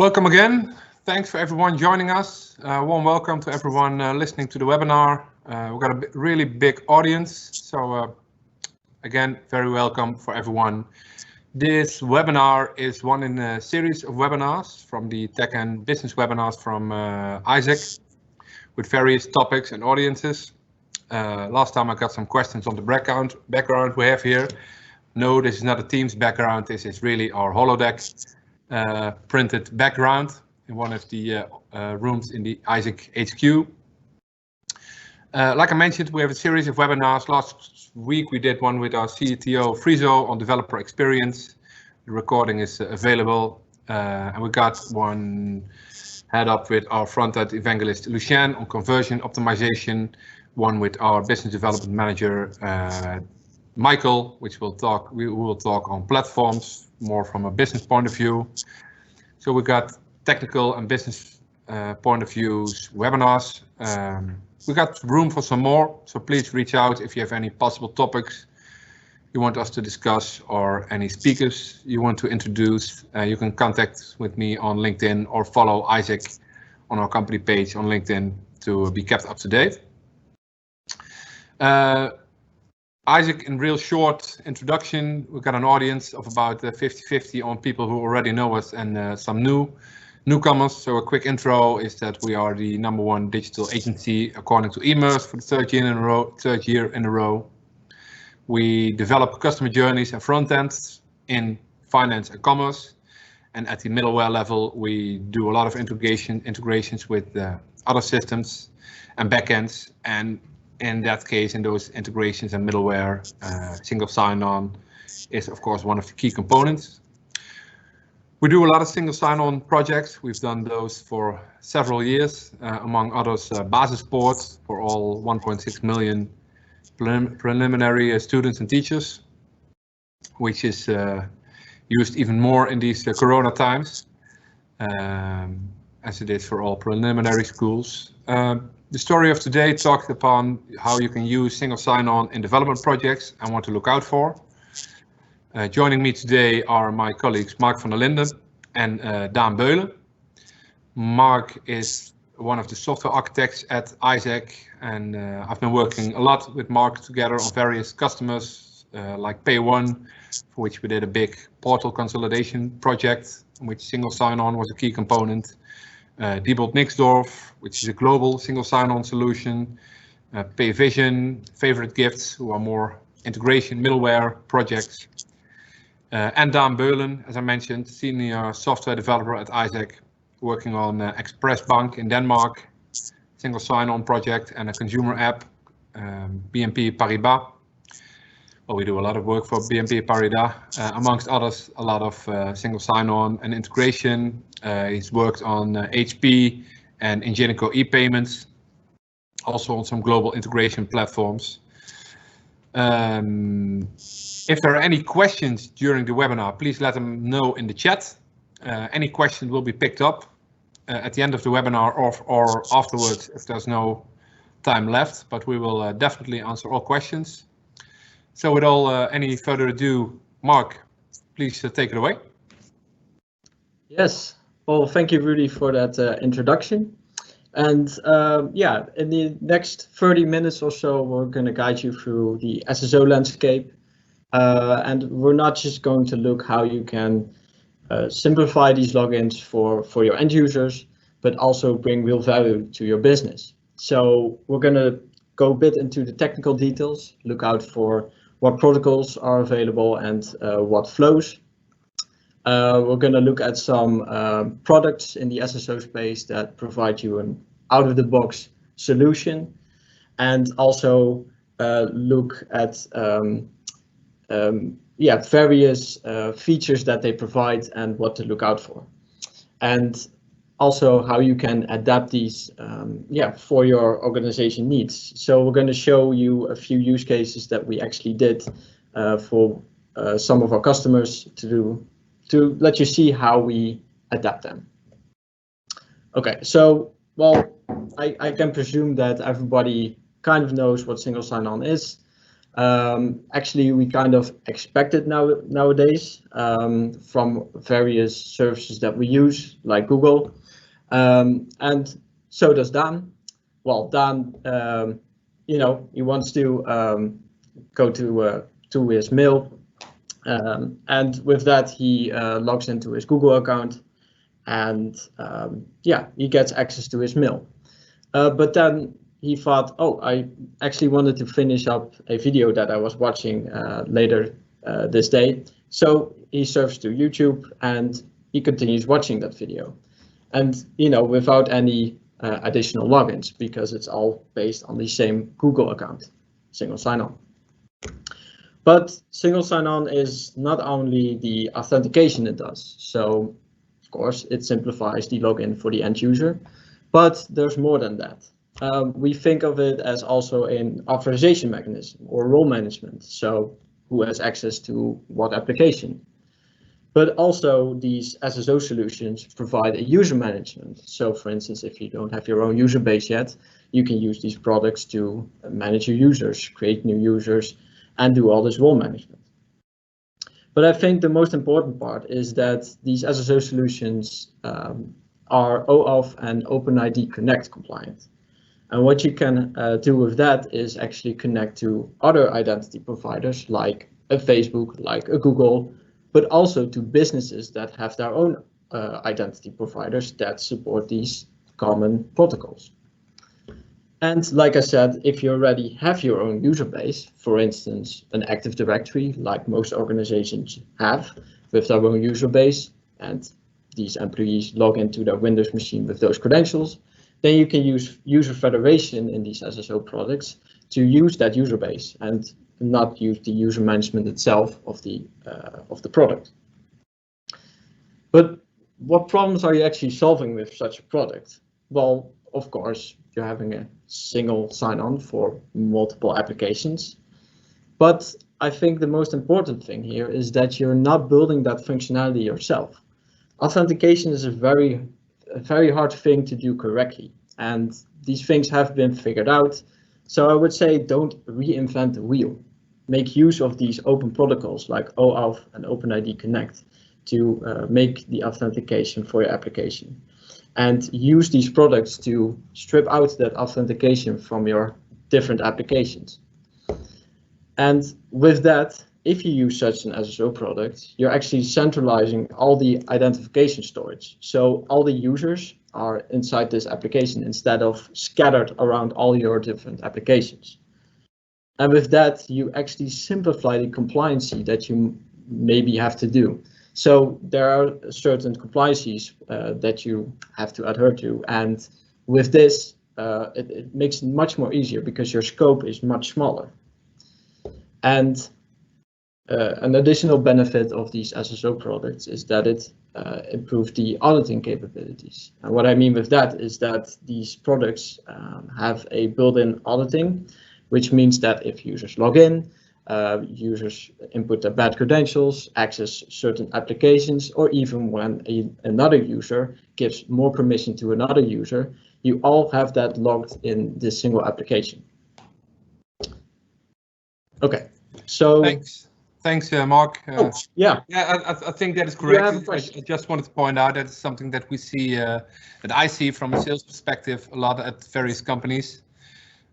Welcome again. Thanks for everyone joining us. Warm welcome to everyone listening to the webinar. We've got a really big audience, so again, very welcome for everyone. This webinar is one in a series of webinars from the Tech and Business webinars from ISEC with various topics and audiences. Last time I got some questions on the background we have here. No, this is not a Teams background. This is really our holodeck printed background in one of the rooms in the ISEC HQ. Like I mentioned, we have a series of webinars. Last week we did one with our CTO Friso on developer experience. The recording is available, and we got one head up with our front-end evangelist Lucien on conversion optimization. One with our business development manager Michael, we will talk on platforms, more from a business point of view. So we got technical and business point of views webinars. We got room for some more, so please reach out if you have any possible topics you want us to discuss or any speakers you want to introduce. You can contact with me on LinkedIn or follow ISEC on our company page on LinkedIn to be kept up to date. ISEC, in real short introduction, we've got an audience of about 50-50 on people who already know us and some newcomers. So a quick intro is that we are the #1 digital agency according to eMERS for the third year in a row. We develop customer journeys and front ends in finance and commerce. And at the middleware level, we do a lot of integrations with other systems and backends. And in that case, in those integrations and middleware, single sign-on is of course one of the key components. We do a lot of single sign-on projects. We've done those for several years, among others, Basisport for all 1.6 million preliminary students and teachers, which is used even more in these Corona times, as it is for all preliminary schools. The story of today talks upon how you can use single sign-on in development projects and what to look out for. Joining me today are my colleagues Mark van der Linden and Daan Beulen. Mark is one of the software architects at ISEC, and I've been working a lot with Mark together on various customers like PayOne, for which we did a big portal consolidation project, in which single sign-on was a key component. Diebold Nixdorf, which is a global single sign-on solution. Payvision, Favorite Gifts, who are more integration middleware projects. And Daan Beulen, as I mentioned, senior software developer at ISEC, working on Express Bank in Denmark, single sign-on project, and a consumer app, BNP Paribas. Well, we do a lot of work for BNP Paribas, amongst others, a lot of single sign-on and integration. He's worked on HP and Ingenico e-payments, also on some global integration platforms. If there are any questions during the webinar, please let them know in the chat. Any questions will be picked up at the end of the webinar or afterwards if there's no time left, but we will definitely answer all questions. So with any further ado, Mark, please take it away. Yes, well, thank you, Rudy, for that introduction. And yeah, in the next 30 minutes or so, we're going to guide you through the SSO landscape. And we're not just going to look how you can simplify these logins for your end users, but also bring real value to your business. So we're going to go a bit into the technical details, look out for what protocols are available and what flows. We're going to look at some products in the SSO space that provide you an out-of-the-box solution, and also look at various features that they provide and what to look out for, and also how you can adapt these for your organization needs. So we're going to show you a few use cases that we actually did for some of our customers to let you see how we adapt them. Okay, so well, I can presume that everybody kind of knows what single sign-on is. Actually, we kind of expect it nowadays from various services that we use, like Google, and so does Dan. Well, Dan, he wants to go to his mail, and with that he logs into his Google account, and he gets access to his mail. But then he thought, oh, I actually wanted to finish up a video that I was watching later this day. So he surfs to YouTube and he continues watching that video. And, without any additional logins, because it's all based on the same Google account, single sign-on. But single sign-on is not only the authentication it does. So, of course, it simplifies the login for the end user, but there's more than that. We think of it as also an authorization mechanism or role management. So who has access to what application? But also these SSO solutions provide a user management. So for instance, if you don't have your own user base yet, you can use these products to manage your users, create new users, and do all this role management. But I think the most important part is that these SSO solutions are OAuth and OpenID Connect compliant. And what you can do with that is actually connect to other identity providers like a Facebook, like a Google, but also to businesses that have their own identity providers that support these common protocols. And like I said, if you already have your own user base, for instance, an Active Directory, like most organizations have with their own user base, and these employees log into their Windows machine with those credentials, then you can use user federation in these SSO products to use that user base and not use the user management itself of the product. But what problems are you actually solving with such a product? Well, of course, you're having a single sign-on for multiple applications. But I think the most important thing here is that you're not building that functionality yourself. Authentication is a very hard thing to do correctly, and these things have been figured out. So I would say don't reinvent the wheel. Make use of these open protocols like OAuth and OpenID Connect to make the authentication for your application. And use these products to strip out that authentication from your different applications. And with that, if you use such an SSO product, you're actually centralizing all the identification storage. So all the users are inside this application instead of scattered around all your different applications. And with that, you actually simplify the compliancy that you maybe have to do. So there are certain compliances that you have to adhere to. And with this, it makes it much more easier because your scope is much smaller. And an additional benefit of these SSO products is that it improves the auditing capabilities. And what I mean with that is that these products have a built-in auditing, which means that if users log in, users input their bad credentials, access certain applications, or even when another user gives more permission to another user, you all have that logged in this single application. Okay, so Thanks, Mark. Yeah, I think that is correct. I just wanted to point out that it's something that we see, that I see from a sales perspective a lot at various companies,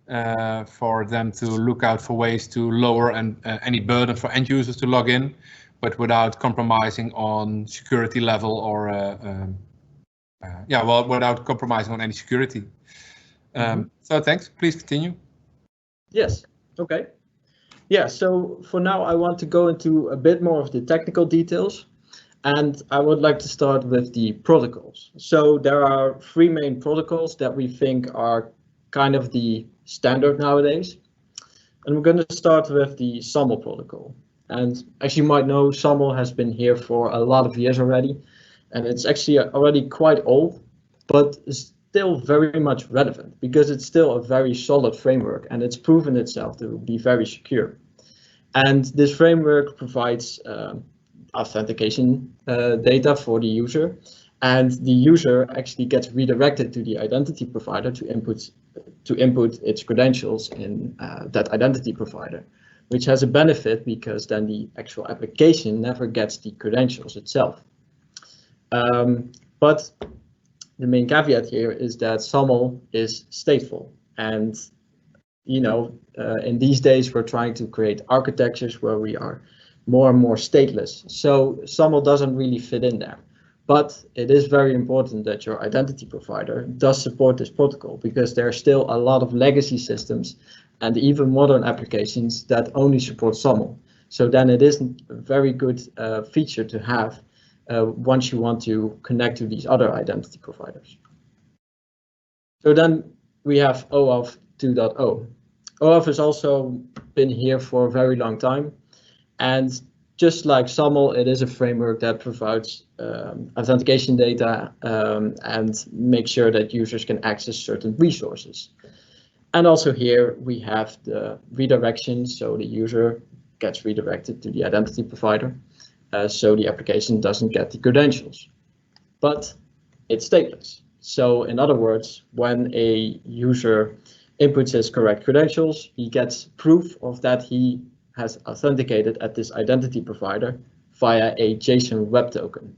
for them to look out for ways to lower any burden for end users to log in, but without compromising on security level or without compromising on any security. So thanks. Please continue. Yes. Okay. Yeah, so for now I want to go into a bit more of the technical details, and I would like to start with the protocols. So there are three main protocols that we think are kind of the standard nowadays. And we're going to start with the SAML protocol. And as you might know, SAML has been here for a lot of years already, and it's actually already quite old, but still very much relevant because it's still a very solid framework and it's proven itself to be very secure. And this framework provides authentication data for the user, and the user actually gets redirected to the identity provider to input its credentials in that identity provider. which has a benefit because then the actual application never gets the credentials itself. But the main caveat here is that SAML is stateful, and in these days we're trying to create architectures where we are more and more stateless. So SAML doesn't really fit in there. But it is very important that your identity provider does support this protocol, because there are still a lot of legacy systems and even modern applications that only support SAML. So then it is a very good feature to have once you want to connect to these other identity providers. So then we have OAuth 2.0. OAuth has also been here for a very long time, and just like SAML, it is a framework that provides authentication data and makes sure that users can access certain resources. And also here we have the redirection, so the user gets redirected to the identity provider, so the application doesn't get the credentials. But it's stateless. So in other words, when a user inputs his correct credentials, he gets proof of that he has authenticated at this identity provider via a JSON Web Token.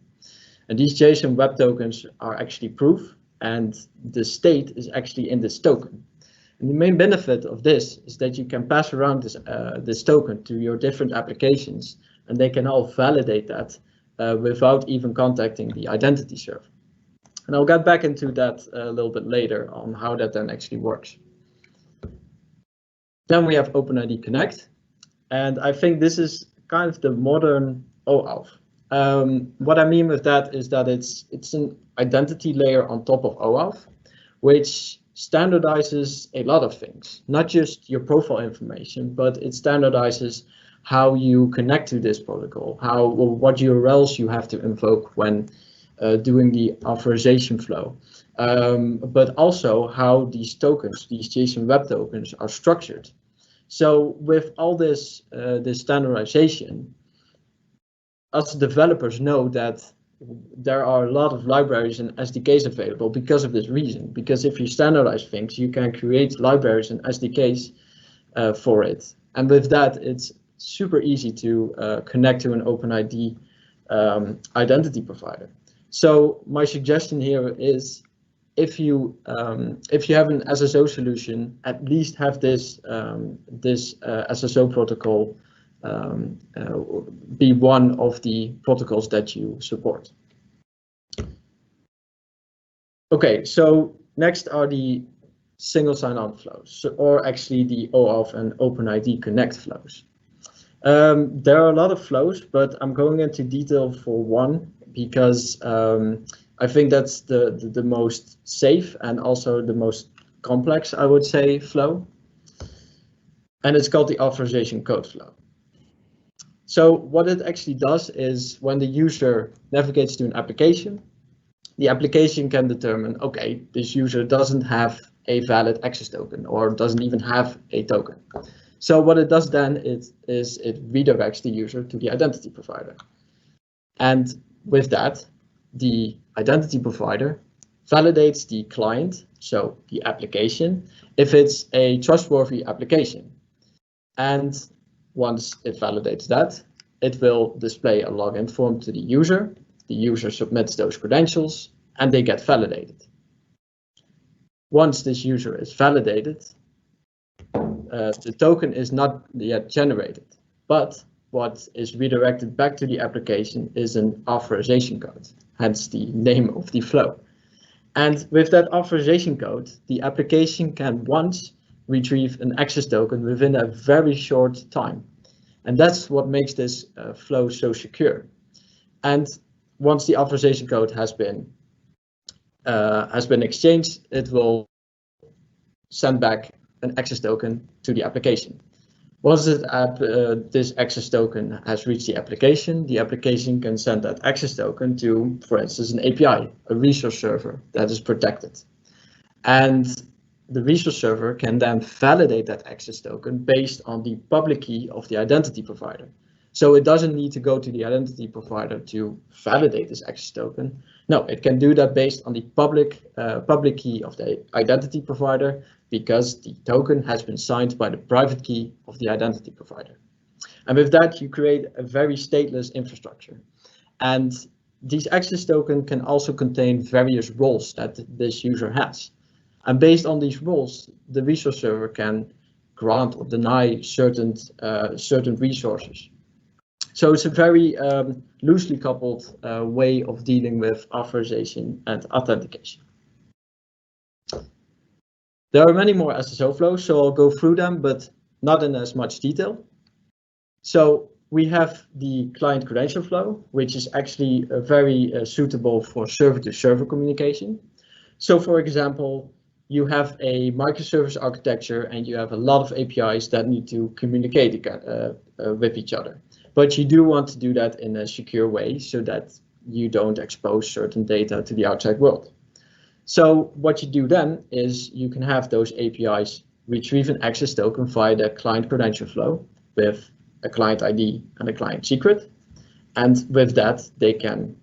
And these JSON Web Tokens are actually proof, and the state is actually in this token. And the main benefit of this is that you can pass around this token to your different applications, and they can all validate that without even contacting the identity server. And I'll get back into that a little bit later on how that then actually works. Then we have OpenID Connect. And I think this is kind of the modern OAuth. What I mean with that is that it's an identity layer on top of OAuth, which standardizes a lot of things, not just your profile information, but it standardizes how you connect to this protocol, what URLs you have to invoke when doing the authorization flow, but also how these tokens, these JSON Web Tokens, are structured. So with all this standardization, us developers know that there are a lot of libraries and SDKs available because of this reason. Because if you standardize things, you can create libraries and SDKs for it. And with that, it's super easy to connect to an OpenID identity provider. So my suggestion here is, if you have an SSO solution, at least have this SSO protocol be one of the protocols that you support. Okay, so next are the single sign-on flows, or actually the OAuth and OpenID Connect flows. There are a lot of flows, but I'm going into detail for one because I think that's the most safe and also the most complex, I would say, flow. And it's called the authorization code flow. So what it actually does is, when the user navigates to an application, the application can determine, okay, this user doesn't have a valid access token or doesn't even have a token. So what it does then is it redirects the user to the identity provider. And with that, the identity provider validates the client, so the application, if it's a trustworthy application. And once it validates that, it will display a login form to the user. The user submits those credentials and they get validated. Once this user is validated, the token is not yet generated, but what is redirected back to the application is an authorization code, hence the name of the flow. And with that authorization code, the application can once retrieve an access token within a very short time. And that's what makes this flow so secure. And once the authorization code has been exchanged, it will send back an access token to the application. Once this access token has reached the application can send that access token to, for instance, an API, a resource server that is protected. And the resource server can then validate that access token based on the public key of the identity provider. So it doesn't need to go to the identity provider to validate this access token. No, it can do that based on the public key of the identity provider, because the token has been signed by the private key of the identity provider. And with that, you create a very stateless infrastructure. And these access tokens can also contain various roles that this user has. And based on these roles, the resource server can grant or deny certain resources. So it's a very loosely coupled way of dealing with authorization and authentication. There are many more SSO flows, so I'll go through them, but not in as much detail. So we have the client credential flow, which is actually very suitable for server-to-server communication. So for example, you have a microservice architecture and you have a lot of APIs that need to communicate with each other. But you do want to do that in a secure way so that you don't expose certain data to the outside world. So what you do then is you can have those APIs retrieve an access token via the client credential flow with a client ID and a client secret. And with that, they can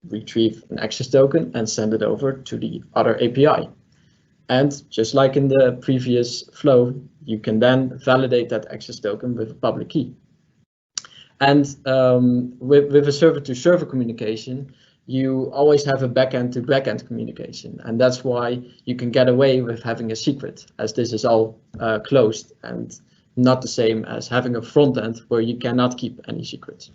retrieve an access token and send it over to the other API. And just like in the previous flow, you can then validate that access token with a public key. And with a server-to-server communication, you always have a backend-to-backend communication. And that's why you can get away with having a secret, as this is all closed and not the same as having a front end where you cannot keep any secrets.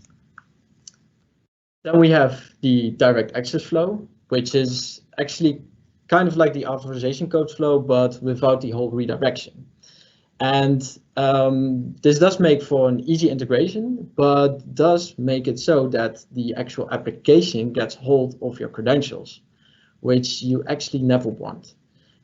Then we have the direct access flow, which is actually kind of like the authorization code flow, but without the whole redirection. And this does make for an easy integration, but does make it so that the actual application gets hold of your credentials, which you actually never want.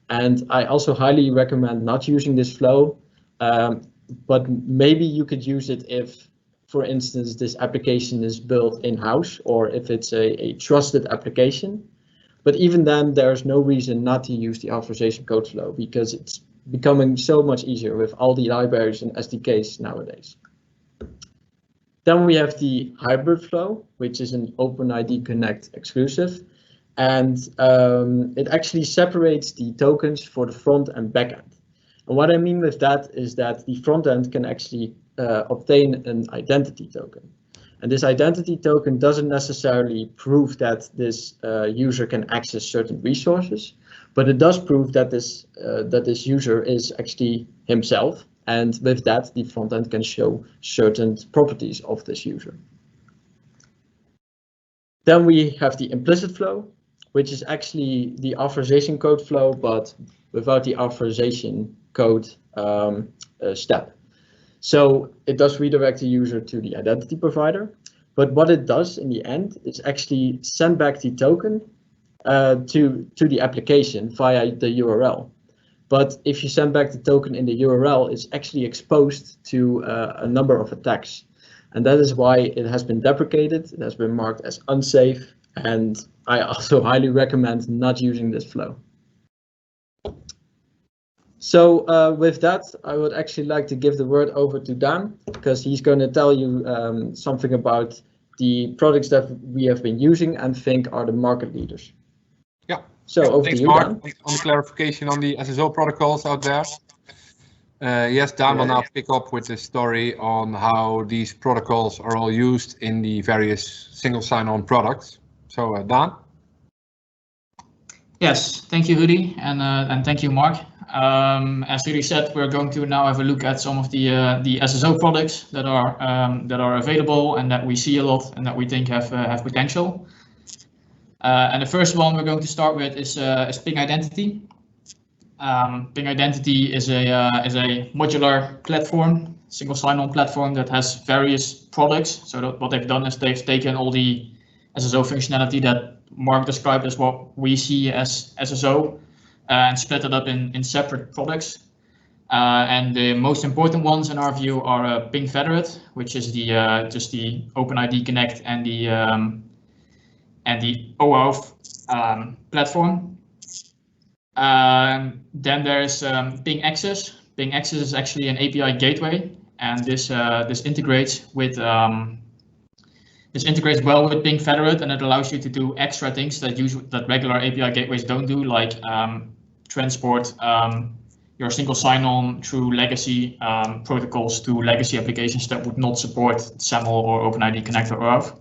And I also highly recommend not using this flow, but maybe you could use it if, for instance, this application is built in-house or if it's a trusted application. But even then, there's no reason not to use the authorization code flow because it's becoming so much easier with all the libraries and SDKs nowadays. Then we have the hybrid flow, which is an OpenID Connect exclusive. And it actually separates the tokens for the front and back end. And what I mean with that is that the front end can actually obtain an identity token. And this identity token doesn't necessarily prove that this user can access certain resources, but it does prove that this user is actually himself. And with that, the front end can show certain properties of this user. Then we have the implicit flow, which is actually the authorization code flow, but without the authorization code step. So it does redirect the user to the identity provider, but what it does in the end is actually send back the token to the application via the URL. But if you send back the token in the URL, it's actually exposed to a number of attacks. And that is why it has been deprecated, it has been marked as unsafe, and I also highly recommend not using this flow. So with that, I would actually like to give the word over to Dan, because he's going to tell you something about the products that we have been using and think are the market leaders. Yeah. So over thanks, to you, Mark, Dan. on the clarification on the SSO protocols out there. Yes, Dan will now pick up with the story on how these protocols are all used in the various single sign-on products. So Dan. Yes, thank you, Rudy, and thank you, Mark. As Rudy said, we're going to now have a look at some of the SSO products that are available and that we see a lot and that we think have potential. And the first one we're going to start with is Ping Identity. Ping Identity is a modular platform, single sign-on platform that has various products. So what they've done is they've taken all the SSO functionality that Mark described as what we see as SSO and split it up in separate products. And the most important ones in our view are Ping Federate, which is the just the OpenID Connect and the OAuth platform. Then there's Ping Access. Ping Access is actually an API gateway, and this integrates with This integrates well with Ping Federate, and it allows you to do extra things that regular API gateways don't do, like transport your single sign-on through legacy protocols to legacy applications that would not support SAML or OpenID Connector or OAuth.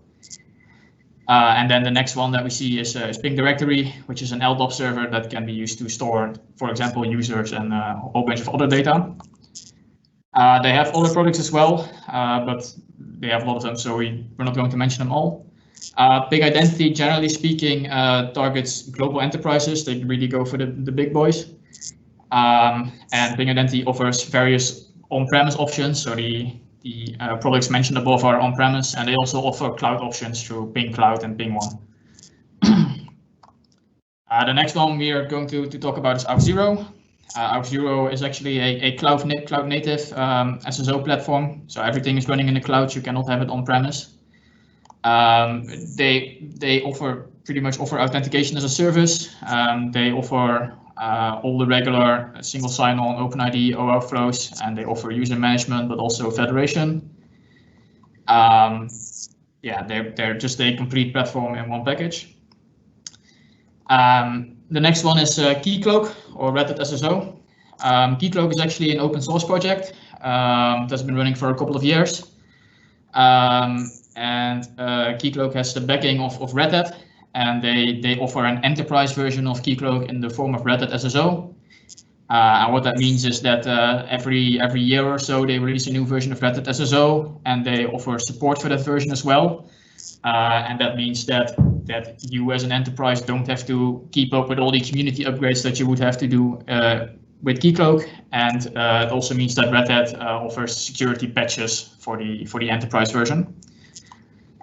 And then the next one that we see is Ping Directory, which is an LDAP server that can be used to store, for example, users and a whole bunch of other data. They have other products as well, but they have a lot of them, so we're not going to mention them all. Ping Identity, generally speaking, targets global enterprises. They really go for the big boys. And Ping Identity offers various on-premise options. So the products mentioned above are on-premise, and they also offer cloud options through Ping Cloud and Ping One. The next one we are going to talk about is Auth0. Auth0 is actually a cloud native SSO platform. So everything is running in the cloud. You cannot have it on-premise. They pretty much offer authentication as a service. They offer all the regular single sign-on OpenID OAuth flows, and they offer user management, but also federation. They're just a complete platform in one package. The next one is Keycloak, or Red Hat SSO. Keycloak is actually an open source project that's been running for a couple of years. Keycloak has the backing of Red Hat, and they offer an enterprise version of Keycloak in the form of Red Hat SSO. And what that means is that every year or so they release a new version of Red Hat SSO, and they offer support for that version as well. And that means that you as an enterprise don't have to keep up with all the community upgrades that you would have to do with Keycloak. And it also means that Red Hat offers security patches for the enterprise version.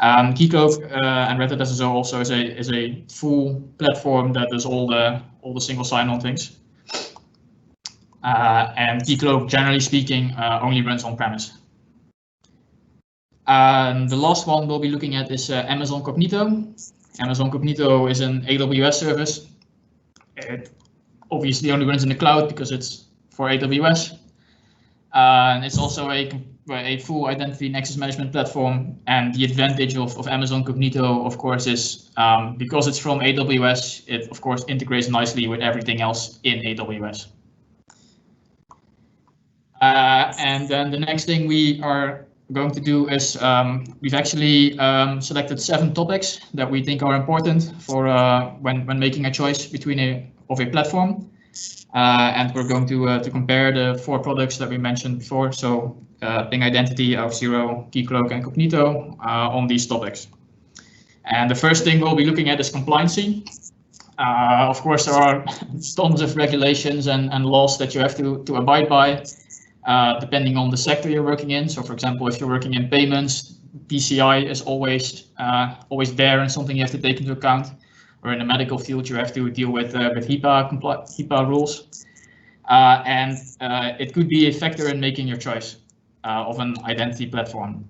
Keycloak and Red Hat SSO also is a full platform that does all the single sign-on things. And Keycloak, generally speaking, only runs on-premise. The last one we'll be looking at is Amazon Cognito. Amazon Cognito is an AWS service. It obviously only runs in the cloud because it's for AWS. And it's also a full identity and access management platform. And the advantage of Amazon Cognito, of course, is because it's from AWS, it of course integrates nicely with everything else in AWS. And then the next thing we are going to do is we've actually selected 7 topics that we think are important for when making a choice between a platform. And we're going to compare the 4 products that we mentioned before. So Ping Identity, Auth0, Keycloak, and Cognito on these topics. And the first thing we'll be looking at is compliancy. Of course, there are tons of regulations and laws that you have to abide by, depending on the sector you're working in. So, for example, if you're working in payments, PCI is always there and something you have to take into account. Or in the medical field, you have to deal with HIPAA rules. And it could be a factor in making your choice of an identity platform.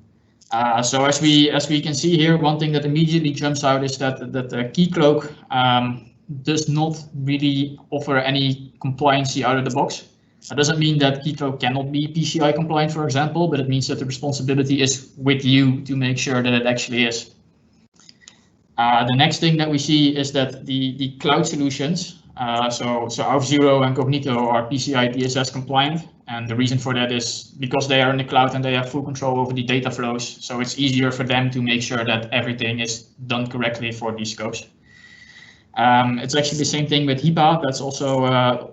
So as we can see here, one thing that immediately jumps out is that Keycloak does not really offer any compliancy out of the box. That doesn't mean that Keycloak cannot be PCI compliant, for example, but it means that the responsibility is with you to make sure that it actually is. The next thing that we see is that the cloud solutions, so Auth0 and Cognito are PCI DSS compliant, and the reason for that is because they are in the cloud and they have full control over the data flows, so it's easier for them to make sure that everything is done correctly for these scopes. It's actually the same thing with HIPAA. That's also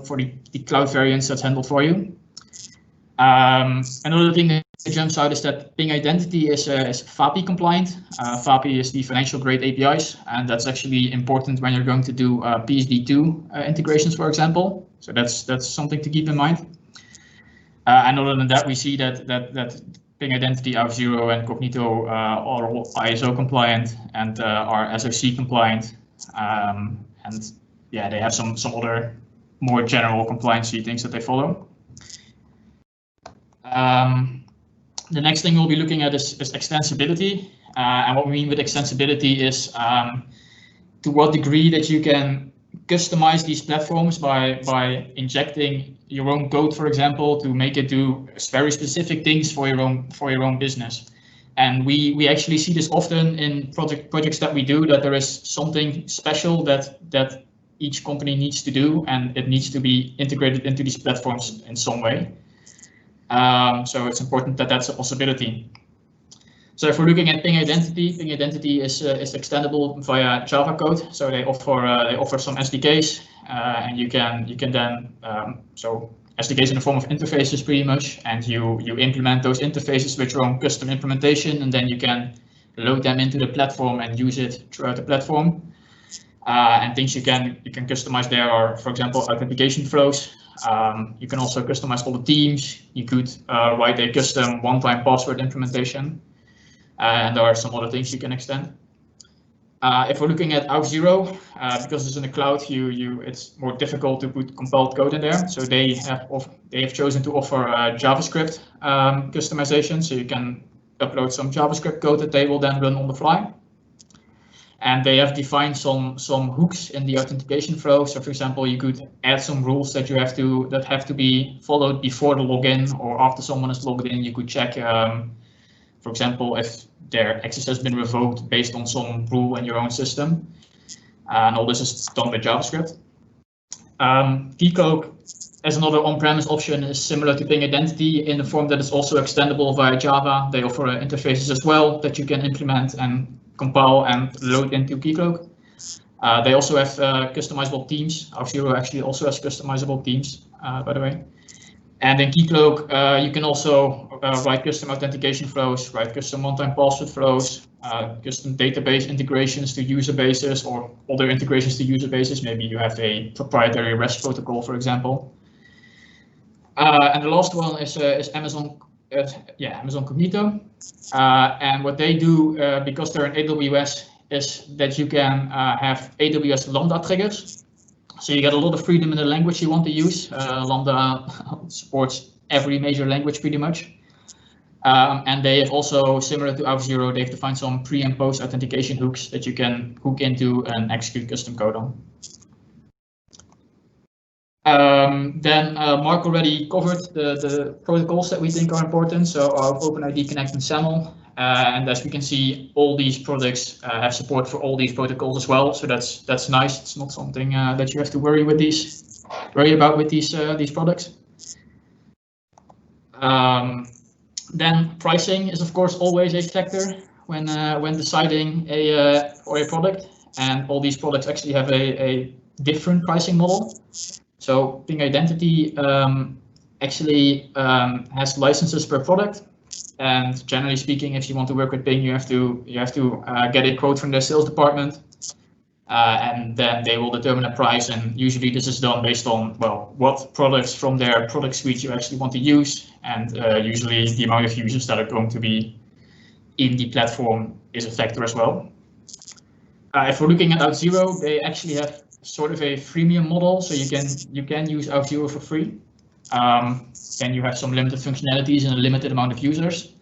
for the cloud variants that's handled for you. Another thing that jumps out is that Ping Identity is FAPI compliant. FAPI is the financial grade APIs, and that's actually important when you're going to do PSD2 integrations, for example. So that's something to keep in mind. And other than that, we see that Ping Identity, Auth0, and Cognito are all ISO compliant and are SOC compliant. And yeah, they have some other more general compliancy things that they follow. The next thing we'll be looking at is extensibility. And what we mean with extensibility is to what degree that you can customize these platforms by injecting your own code, for example, to make it do very specific things for your own business. And we actually see this often in projects that we do, that there is something special that each company needs to do, and it needs to be integrated into these platforms in some way. So it's important that that's a possibility. So if we're looking at Ping Identity is extendable via Java code. So they offer some SDKs, and you can then so SDKs in the form of interfaces pretty much, and you implement those interfaces with your own custom implementation, and then you can load them into the platform and use it throughout the platform. And things you can customize there are, for example, authentication flows. You can also customize all the themes. You could write a custom one-time password implementation, and there are some other things you can extend. If we're looking at Auth0, because it's in the cloud, it's more difficult to put compiled code in there. So they have chosen to offer JavaScript customization, so you can upload some JavaScript code that they will then run on the fly. And they have defined some hooks in the authentication flow. So, for example, you could add some rules that have to be followed before the login or after someone is logged in. You could check, for example, if their access has been revoked based on some rule in your own system. And all this is done with JavaScript. Keycloak, as another on-premise option, is similar to Ping Identity in the form that it's also extendable via Java. They offer interfaces as well that you can implement and compile and load into Keycloak. They also have customizable themes. Auth0 actually also has customizable themes, by the way. And in Keycloak, you can also write custom authentication flows, write custom one-time password flows, custom database integrations to user bases or other integrations to user bases. Maybe you have a proprietary REST protocol, for example. And the last one is Amazon Cognito. And what they do, because they're in AWS, is that you can have AWS Lambda triggers. So you get a lot of freedom in the language you want to use. Lambda supports every major language pretty much. And they have also, similar to Auth0, they've defined some pre and post authentication hooks that you can hook into and execute custom code on. Then Mark already covered the protocols that we think are important. So our OpenID Connect and SAML. And as we can see, all these products have support for all these protocols as well. So that's nice. It's not something that you have to worry about with these products. Then pricing is of course always a factor when deciding for a product, and all these products actually have a different pricing model. So Ping Identity actually has licenses per product, and generally speaking, if you want to work with Ping, you have to get a quote from their sales department, and then they will determine a price. And usually this is done based on, well, what products from their product suite you actually want to use, and usually the amount of users that are going to be in the platform is a factor as well. If we're looking at Auth0, they actually have sort of a freemium model, so you can use Auth0 for free. Then you have some limited functionalities and a limited amount of users.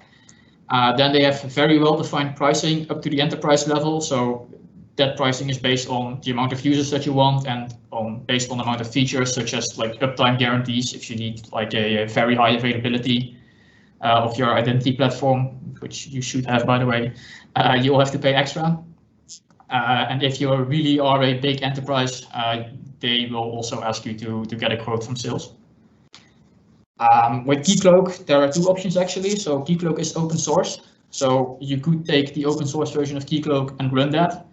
Then they have very well-defined pricing up to the enterprise level. So that pricing is based on the amount of users that you want and based on the amount of features, such as like uptime guarantees. If you need like a very high availability of your identity platform, which you should have, by the way, you will have to pay extra. And if you really are a big enterprise, they will also ask you to get a quote from sales. With Keycloak, there are two options actually. So Keycloak is open source. So you could take the open source version of Keycloak and run that.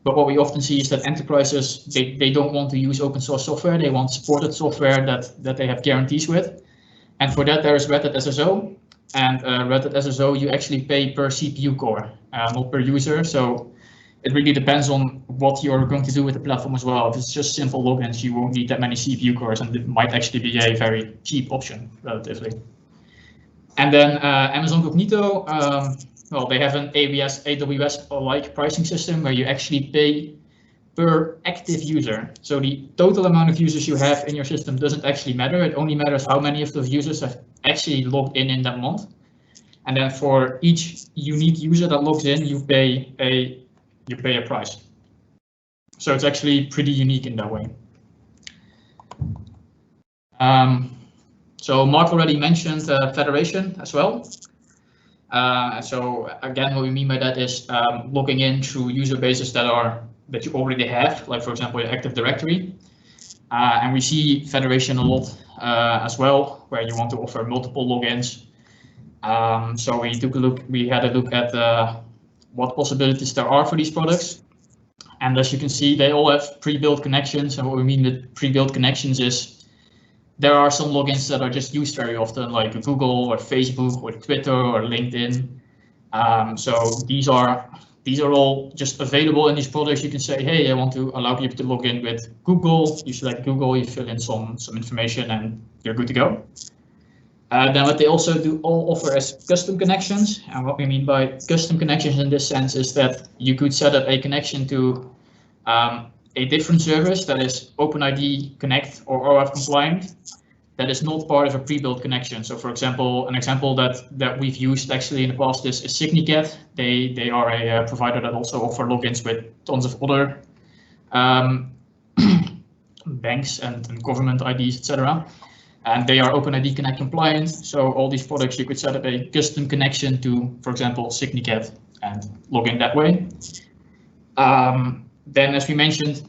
But what we often see is that enterprises, they don't want to use open source software. They want supported software that they have guarantees with. And for that, there is Red Hat SSO. And Red Hat SSO, you actually pay per CPU core, not per user. So it really depends on what you're going to do with the platform as well. If it's just simple logins, you won't need that many CPU cores, and it might actually be a very cheap option, relatively. And then Amazon Cognito, well, they have an AWS-like pricing system where you actually pay per active user. So the total amount of users you have in your system doesn't actually matter. It only matters how many of those users have actually logged in that month. And then for each unique user that logs in, you pay a price. So it's actually pretty unique in that way. So Mark already mentioned Federation as well. So again, what we mean by that is logging in through user bases that you already have, like for example, your Active Directory. And we see federation a lot as well, where you want to offer multiple logins. So we had a look at what possibilities there are for these products. And as you can see, they all have pre-built connections. And what we mean with pre-built connections is there are some logins that are just used very often, like Google or Facebook or Twitter or LinkedIn. So these are all just available in these products. You can say, hey, I want to allow people to log in with Google. You select Google, you fill in some information, and you're good to go. Then what they also do all offer is custom connections. And what we mean by custom connections in this sense is that you could set up a connection to a different service that is OpenID Connect or OAuth compliant, that is not part of a pre-built connection. So for example, an example that we've used actually in the past is Signicat. They are a provider that also offer logins with tons of other banks and government IDs, etc. And they are OpenID Connect compliant. So all these products, you could set up a custom connection to, for example, Signicat and log in that way. Then, as we mentioned,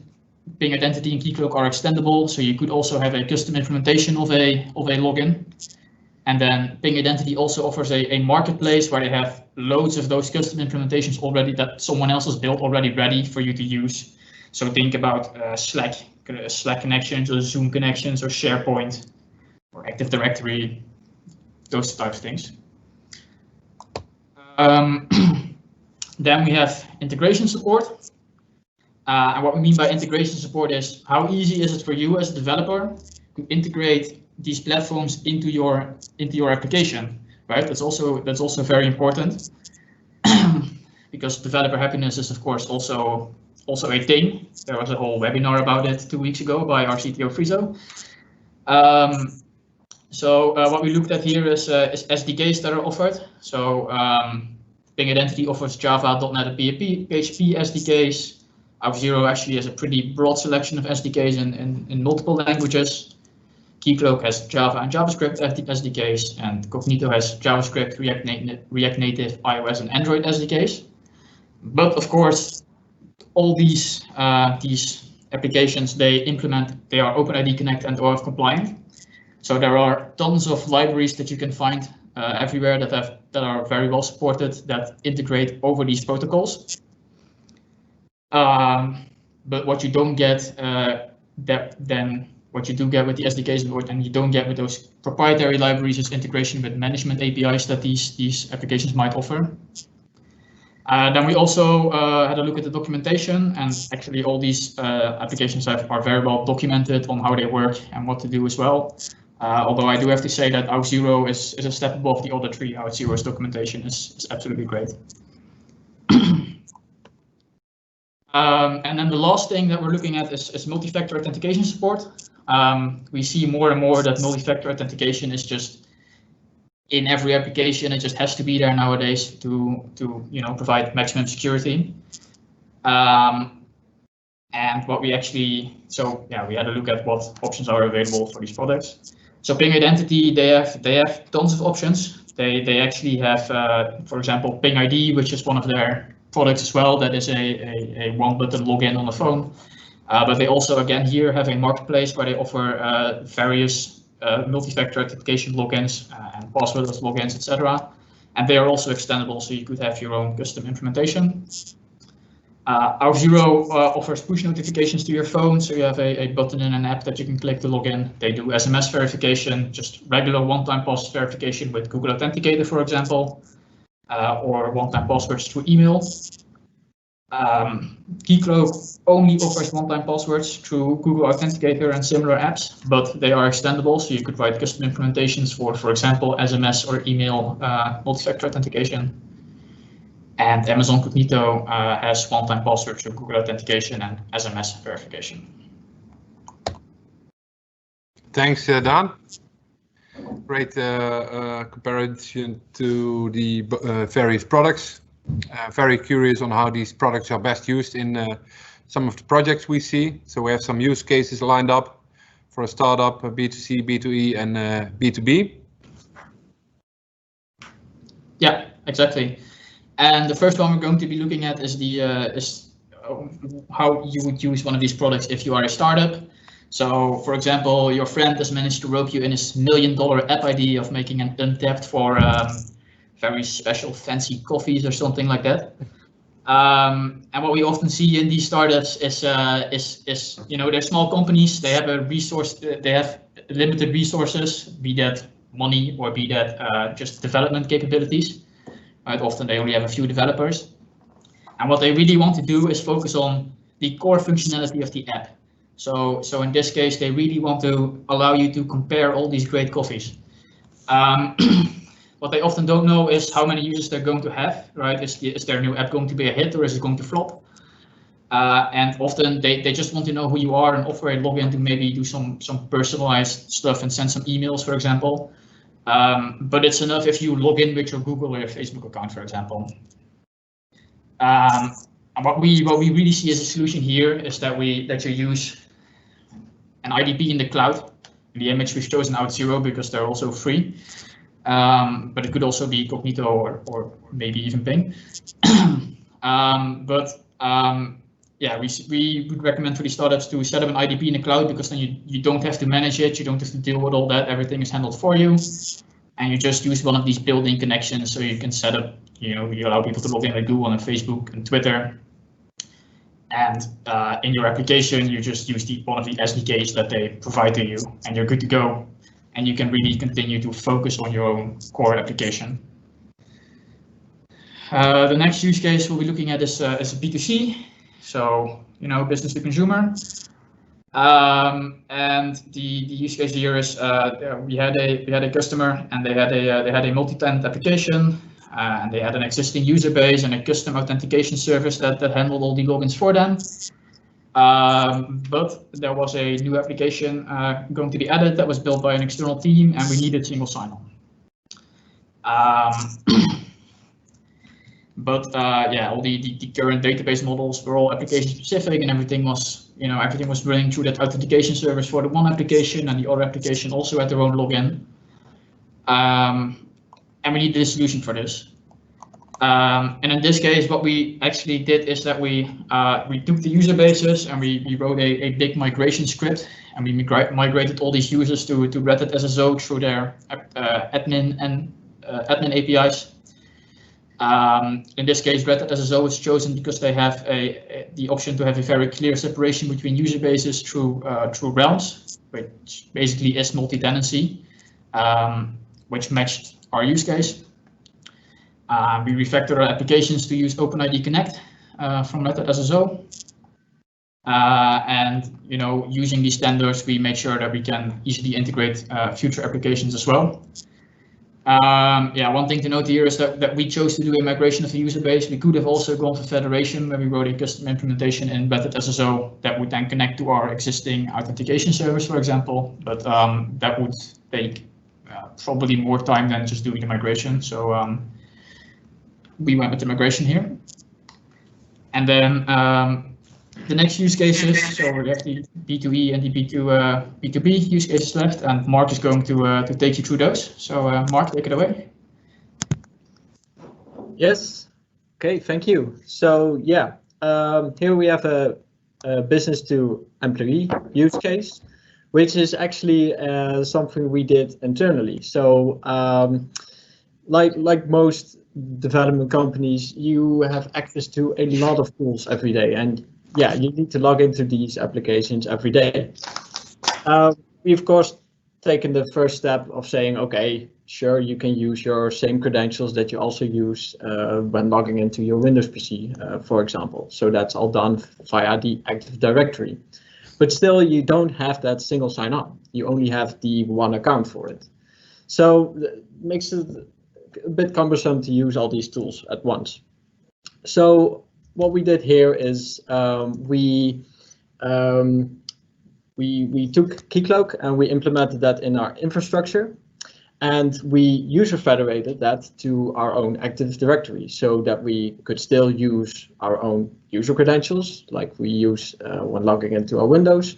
Ping Identity and Keycloak are extendable, so you could also have a custom implementation of a login. And then Ping Identity also offers a marketplace where they have loads of those custom implementations already that someone else has built already ready for you to use. So think about Slack connections or Zoom connections or SharePoint or Active Directory, those types of things. Then we have integration support. And what we mean by integration support is how easy is it for you as a developer to integrate these platforms into your application, right? That's also very important because developer happiness is of course also a thing. There was a whole webinar about it 2 weeks ago by our CTO Friso. So what we looked at here is SDKs that are offered. So Ping Identity offers Java, .NET, and PHP SDKs. Auth0 actually has a pretty broad selection of SDKs in multiple languages. Keycloak has Java and JavaScript SDKs, and Cognito has JavaScript, React Native, iOS, and Android SDKs. But of course, all these applications they are OpenID Connect and OAuth compliant. So there are tons of libraries that you can find everywhere that are very well supported that integrate over these protocols. But what you don't get what you do get with the SDKs and you don't get with those proprietary libraries is integration with management APIs that these applications might offer. Then we also had a look at the documentation, and actually all these applications are very well documented on how they work and what to do as well. Although I do have to say that Auth0 is a step above the other three. Auth0's documentation is absolutely great. And then the last thing that we're looking at is multi-factor authentication support. We see more and more that multi-factor authentication is just in every application. It just has to be there nowadays to provide maximum security. And what we actually, we had a look at what options are available for these products. So Ping Identity, they have tons of options. They actually have, for example, Ping ID, which is one of their products as well. That is a one-button login on the phone. But they also, again, here have a marketplace where they offer various multi-factor authentication logins and passwordless logins, etc. And they are also extendable, so you could have your own custom implementation. Auth0 offers push notifications to your phone, so you have a button in an app that you can click to log in. They do SMS verification, just regular one-time password verification with Google Authenticator, for example, or one-time passwords through email. Keycloak only offers one-time passwords through Google Authenticator and similar apps, but they are extendable, so you could write custom implementations for example, SMS or email multi-factor authentication. And Amazon Cognito has one-time passwords through Google Authentication and SMS verification. Thanks, Dan. Great comparison to the various products. Very curious on how these products are best used in some of the projects we see. So we have some use cases lined up for a startup, B2C, B2E, and B2B. Yeah, exactly. And the first one we're going to be looking at is how you would use one of these products if you are a startup. So, for example, your friend has managed to rope you in his $1 million app idea of making an Untappd for very special fancy coffees or something like that. And what we often see in these startups is they're small companies. They have they have limited resources, be that money or be that just development capabilities. Right? Often they only have a few developers. And what they really want to do is focus on the core functionality of the app. So in this case, they really want to allow you to compare all these great coffees. What they often don't know is how many users they're going to have, right? Is their new app going to be a hit or is it going to flop? And often they just want to know who you are and offer a login to maybe do some personalized stuff and send some emails, for example. But it's enough if you log in with your Google or your Facebook account, for example. And what we really see as a solution here is that you use an IDP in the cloud. In the image we've chosen Auth0 because they're also free. But it could also be Cognito or maybe even Ping. We would recommend for these startups to set up an IDP in the cloud because then you don't have to manage it, you don't have to deal with all that, everything is handled for you. And you just use one of these built-in connections so you can set up, you allow people to log in with Google and Facebook and Twitter. And in your application, you just use one of the SDKs that they provide to you and you're good to go. And you can really continue to focus on your own core application. The next use case we'll be looking at is B2C, so business to consumer. And the use case here is we had a customer and they had a multi-tenant application and they had an existing user base and a custom authentication service that handled all the logins for them. But there was a new application going to be added that was built by an external team and we needed single sign-on. All the current database models were all application specific and everything was running through that authentication service for the one application and the other application also had their own login. And we needed a solution for this. And in this case, what we actually did is that we took the user bases and we wrote a big migration script and we migrated all these users to Red Hat SSO through their admin APIs. In this case, Red Hat SSO was chosen because they have the option to have a very clear separation between user bases through realms, which basically is multi-tenancy, which matched our use case. We refactored our applications to use OpenID Connect from Red Hat SSO. Using these standards, we made sure that we can easily integrate future applications as well. One thing to note here is that we chose to do a migration of the user base. We could have also gone for federation, where we wrote a custom implementation in Red Hat SSO that would then connect to our existing authentication service, for example. But that would take probably more time than just doing the migration. So we went with the migration here. And then the next use cases, so we have the B2E and the B2B use cases left, and Mark is going to take you through those. So Mark, take it away. Yes, okay, thank you. So yeah, here we have a business to employee use case, which is actually something we did internally. So like most development companies, you have access to a lot of tools every day, and yeah, you need to log into these applications every day. We of course taken the first step of saying, okay, sure, you can use your same credentials that you also use when logging into your Windows PC, for example. So that's all done via the Active Directory. But still, you don't have that single sign-on. You only have the one account for it. So it makes it a bit cumbersome to use all these tools at once. So what we did here is we took Keycloak and we implemented that in our infrastructure, and we user federated that to our own Active Directory so that we could still use our own user credentials like we use when logging into our Windows,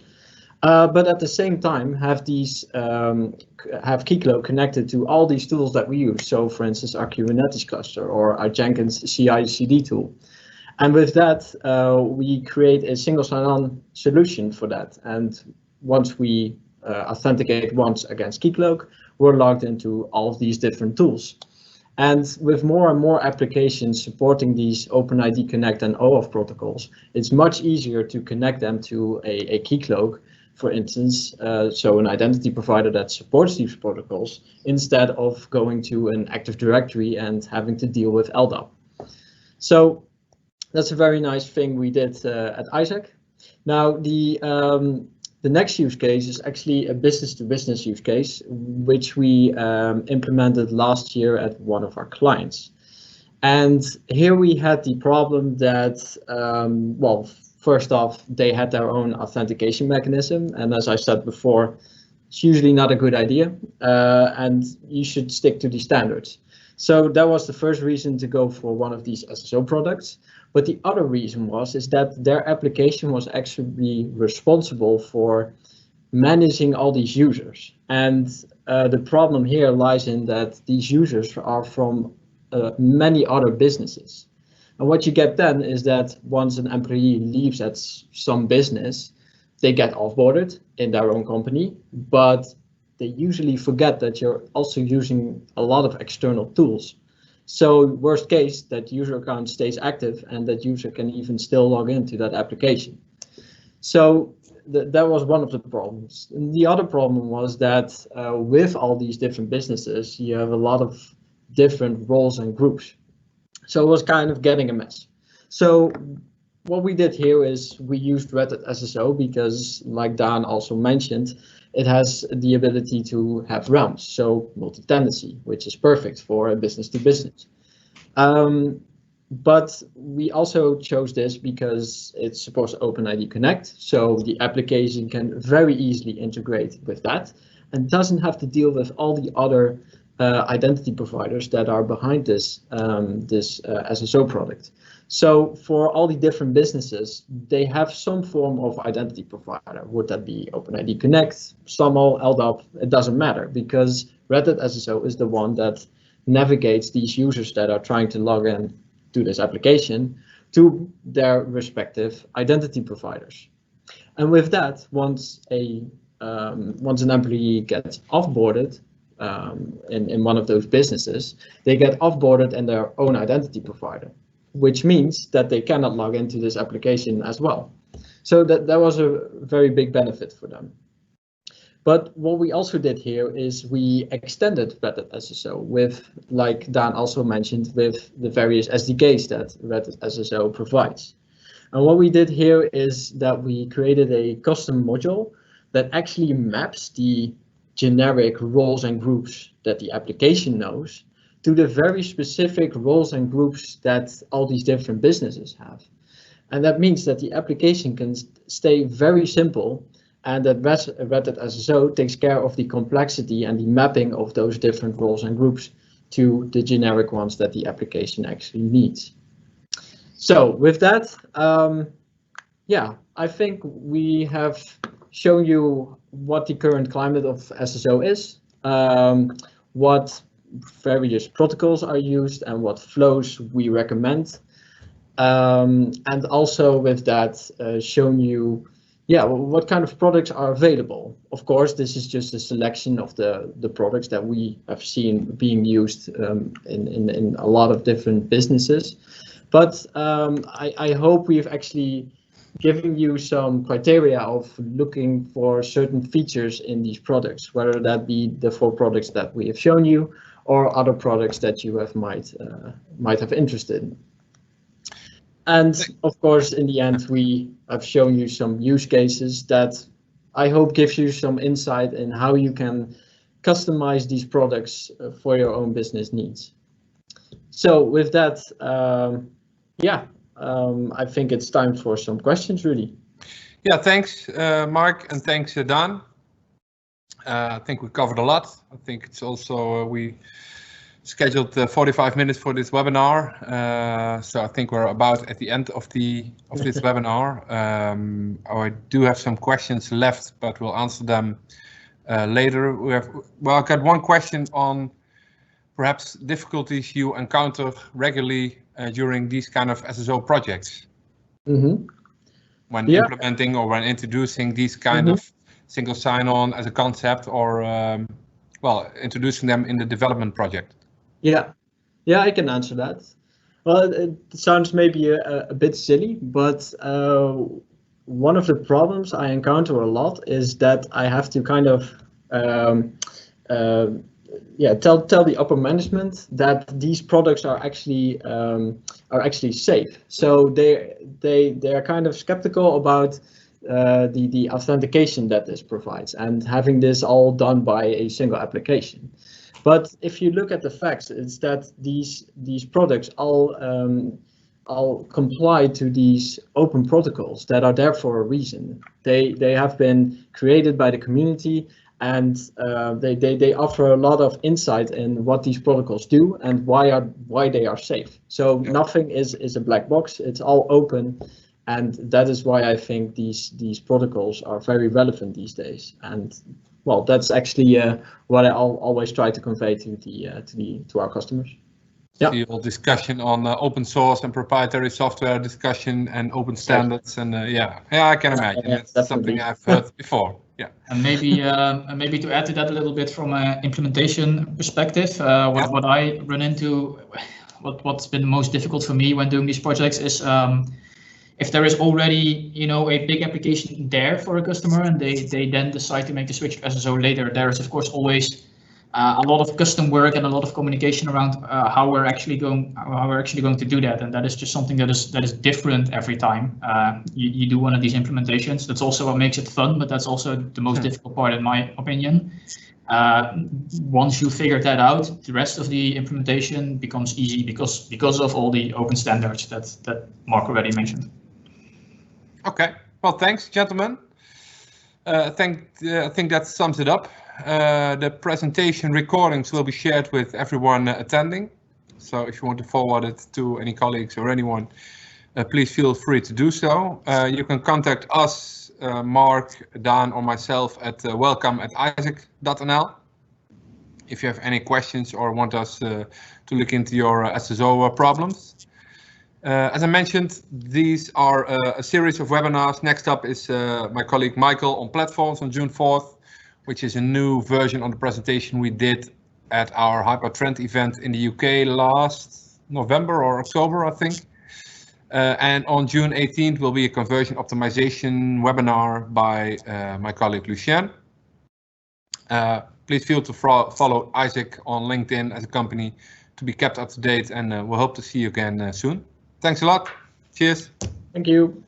But at the same time, have these have Keycloak connected to all these tools that we use. So, for instance, our Kubernetes cluster or our Jenkins CI/CD tool. And with that, we create a single sign-on solution for that. And once we authenticate once against Keycloak, we're logged into all of these different tools. And with more and more applications supporting these OpenID Connect and OAuth protocols, it's much easier to connect them to a Keycloak, for instance, so an identity provider that supports these protocols, instead of going to an Active Directory and having to deal with LDAP. So that's a very nice thing we did at Isaac. Now, the next use case is actually a business-to-business use case, which we implemented last year at one of our clients. And here we had the problem that, well, first off, they had their own authentication mechanism. And as I said before, it's usually not a good idea, and you should stick to the standards. So that was the first reason to go for one of these SSO products. But the other reason is that their application was actually responsible for managing all these users. And the problem here lies in that these users are from many other businesses. And what you get then is that once an employee leaves at some business, they get offboarded in their own company, but they usually forget that you're also using a lot of external tools. So worst case, that user account stays active and that user can even still log into that application. So that was one of the problems. And the other problem was that with all these different businesses, you have a lot of different roles and groups. So it was kind of getting a mess. So what we did here is we used Red Hat SSO because, like Dan also mentioned, it has the ability to have realms, so multi-tenancy, which is perfect for a business-to-business. But we also chose this because it supports OpenID Connect, so the application can very easily integrate with that and doesn't have to deal with all the other identity providers that are behind this SSO product. So for all the different businesses, they have some form of identity provider. Would that be OpenID Connect, SAML, LDAP? It doesn't matter, because Red Hat SSO is the one that navigates these users that are trying to log in to this application to their respective identity providers. And with that, once an employee gets offboarded in one of those businesses, they get offboarded in their own identity provider, which means that they cannot log into this application as well. So that was a very big benefit for them. But what we also did here is we extended Red Hat SSO with, like Dan also mentioned, with the various SDKs that Red Hat SSO provides. And what we did here is that we created a custom module that actually maps the generic roles and groups that the application knows to the very specific roles and groups that all these different businesses have. And that means that the application can stay very simple, and that Red Hat SSO takes care of the complexity and the mapping of those different roles and groups to the generic ones that the application actually needs. So with that, yeah, I think we have shown you what the current climate of SSO is, what various protocols are used and what flows we recommend. And also with that, shown you, yeah, what kind of products are available. Of course, this is just a selection of the products that we have seen being used in a lot of different businesses. But I hope we've actually given you some criteria of looking for certain features in these products, whether that be the 4 products that we have shown you or other products that you have might have interest in. And of course, in the end, we have shown you some use cases that I hope gives you some insight in how you can customize these products for your own business needs. So with that, yeah, I think it's time for some questions, really. Yeah, thanks, Mark, and thanks, Dan. I think we covered a lot. I think it's also we scheduled 45 minutes for this webinar, so I think we're about at the end of this webinar. I do have some questions left, but we'll answer them later. I've got one question on perhaps difficulties you encounter regularly during these kind of SSO projects. Mm-hmm. When implementing or when introducing these kind of single sign-on as a concept, or introducing them in the development project. Yeah, I can answer that. Well, it sounds maybe a bit silly, but one of the problems I encounter a lot is that I have to kind of tell the upper management that these products are actually safe. So they are kind of skeptical about the authentication that this provides and having this all done by a single application. But if you look at the facts, it's that these products all comply to these open protocols that are there for a reason. They have been created by the community, and they offer a lot of insight in what these protocols do and why they are safe. So nothing is a black box. It's all open, and that is why I think these protocols are very relevant these days. And well, that's actually what I always try to convey to our customers. Yeah. The whole discussion on open source and proprietary software discussion and open standards, and I can imagine that's something I've heard before. Yeah. And maybe to add to that a little bit from an implementation perspective, what I run into, what's been most difficult for me when doing these projects is if there is already, a big application there for a customer and they then decide to make the switch to SSO later, there is of course always a lot of custom work and a lot of communication around how we're actually going to do that, and that is just something that is different every time you do one of these implementations. That's also what makes it fun, but that's also the most difficult part, in my opinion. Once you figure that out, the rest of the implementation becomes easy because of all the open standards that Mark already mentioned. Okay, well, thanks, gentlemen. I think that sums it up. The presentation recordings will be shared with everyone attending. So if you want to forward it to any colleagues or anyone, please feel free to do so. You can contact us, Mark, Dan, or myself at welcome@isaac.nl if you have any questions or want us to look into your SSO problems. As I mentioned, these are a series of webinars. Next up is my colleague Michael on platforms on June 4th, which is a new version of the presentation we did at our HyperTrend event in the UK last November or October, I think. And on June 18th will be a conversion optimization webinar by my colleague Lucien. Please feel to follow Isaac on LinkedIn as a company to be kept up to date, and we'll hope to see you again soon. Thanks a lot. Cheers. Thank you.